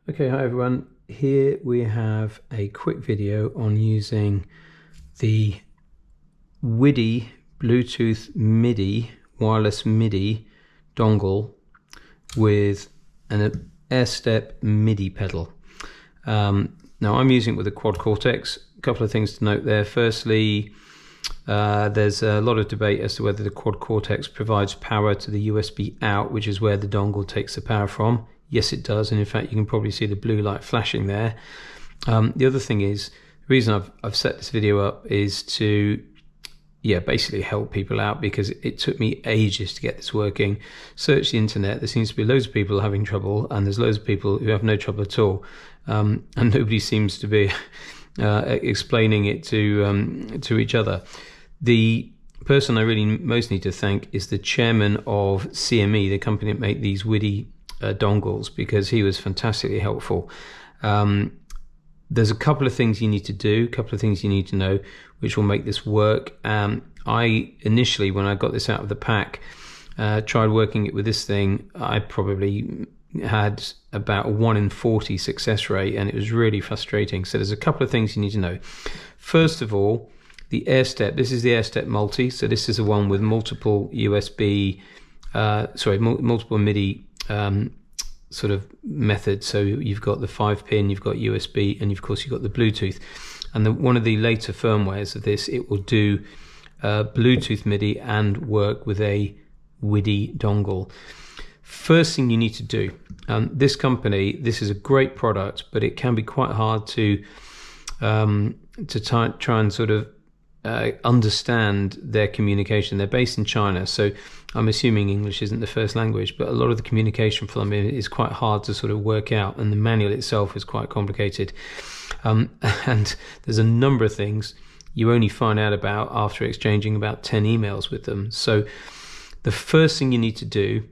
Okay, hi everyone. Here we have a quick video on using the WIDI Bluetooth MIDI, wireless MIDI dongle with an Airstep MIDI pedal. Now I'm using it with a Quad Cortex. A couple of things to note there. Firstly, there's a lot of debate as to whether the Quad Cortex provides power to the USB out, which is where the dongle takes the power from. Yes, it does, and in fact you can probably see the blue light flashing there. The other thing is, the reason I've set this video up is to basically help people out, because it took me ages to get this working. Search the internet, there seems to be loads of people having trouble, and there's loads of people who have no trouble at all, and nobody seems to be explaining it to each other. The person I really most need to thank is the chairman of CME, the company that make these WIDI dongles, because he was fantastically helpful. There's a couple of things you need to do, a couple of things you need to know, which will make this work. I initially, when I got this out of the pack, tried working it with this thing. I probably had about a 1 in 40 success rate, and it was really frustrating. So there's a couple of things you need to know. First of all, the Airstep. This is the Airstep Multi. So this is the one with multiple multiple MIDI sort of method. So you've got the 5-pin, you've got USB, and of course you've got the Bluetooth. And one of the later firmwares of this, it will do Bluetooth MIDI and work with a WIDI dongle. First thing you need to do, this company, this is a great product, but it can be quite hard to try and sort of understand their communication. They're based in China, so I'm assuming English isn't the first language, but a lot of the communication for them is quite hard to sort of work out, and the manual itself is quite complicated. And there's a number of things you only find out about after exchanging about 10 emails with them. So the first thing you need to do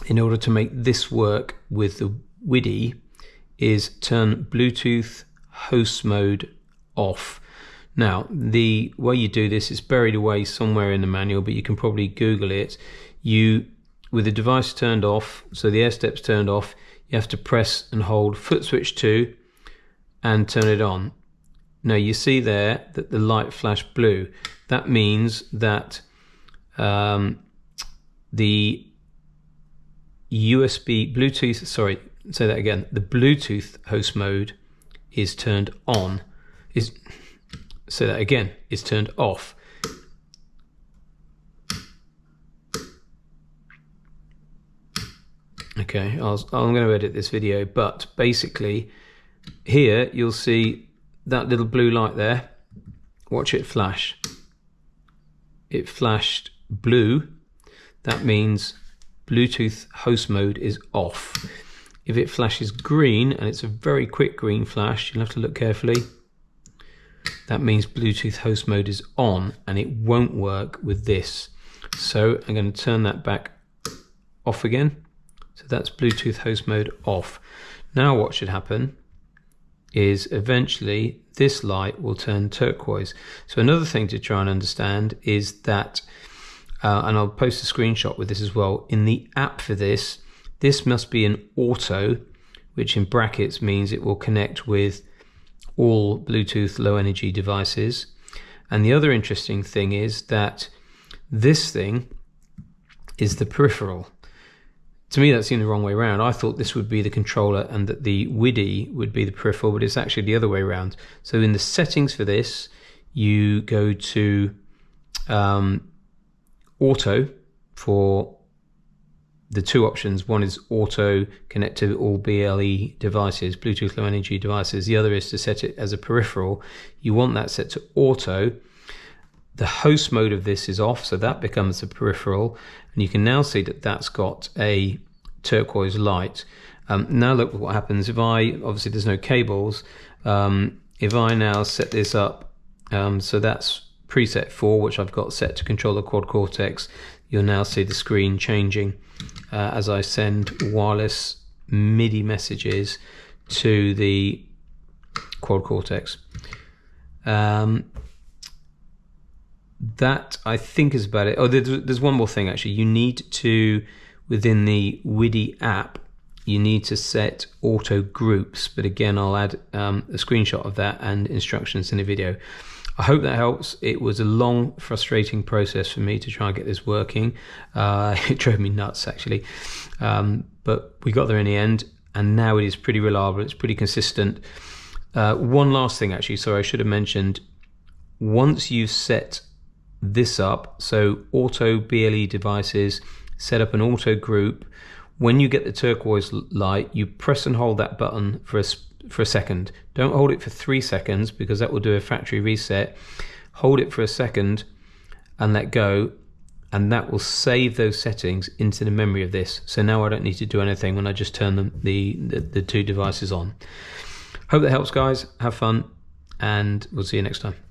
in order to make this work with the WIDI is turn Bluetooth host mode off. Now, the way you do this is buried away somewhere in the manual, but you can probably Google it. With the device turned off, so the Airstep's turned off, you have to press and hold foot switch 2 and turn it on. Now you see there that the light flashed blue. That means that the the Bluetooth host mode is turned on. Is turned off. Okay, I'm going to edit this video, but basically here you'll see that little blue light there. Watch it flash. It flashed blue. That means Bluetooth host mode is off. If it flashes green, and it's a very quick green flash, you'll have to look carefully, that means Bluetooth host mode is on, and it won't work with this. So I'm going to turn that back off again. So that's Bluetooth host mode off. Now what should happen is eventually this light will turn turquoise. So another thing to try and understand is that, and I'll post a screenshot with this as well, in the app for this must be an auto, which in brackets means it will connect with all Bluetooth low energy devices. And the other interesting thing is that this thing is the peripheral. To me, that seemed the wrong way around. I thought this would be the controller and that the WIDI would be the peripheral, but it's actually the other way around. So in the settings for this, you go to auto for the two options. One is auto connect to all BLE devices, Bluetooth low energy devices. The other is to set it as a peripheral. You want that set to auto. The host mode of this is off, so that becomes a peripheral. And you can now see that that's got a turquoise light. Now look what happens if obviously there's no cables. If I now set this up, so that's preset 4, which I've got set to control the Quad Cortex, you'll now see the screen changing as I send wireless MIDI messages to the Quad Cortex. That I think is about it. Oh, there's one more thing actually. You need to, within the WIDI app, you need to set auto groups, but again, I'll add a screenshot of that and instructions in the video. I hope that helps. It was a long, frustrating process for me to try and get this working. It drove me nuts, actually. But we got there in the end, and now it is pretty reliable. It's pretty consistent. One last thing, actually, sorry, I should have mentioned. Once you've set this up, so auto BLE devices, set up an auto group. When you get the turquoise light, you press and hold that button for a second. Don't hold it for 3 seconds because that will do a factory reset. Hold it for a second and let go, and that will save those settings into the memory of this. So now I don't need to do anything when I just turn the two devices on. Hope that helps, guys. Have fun, and we'll see you next time.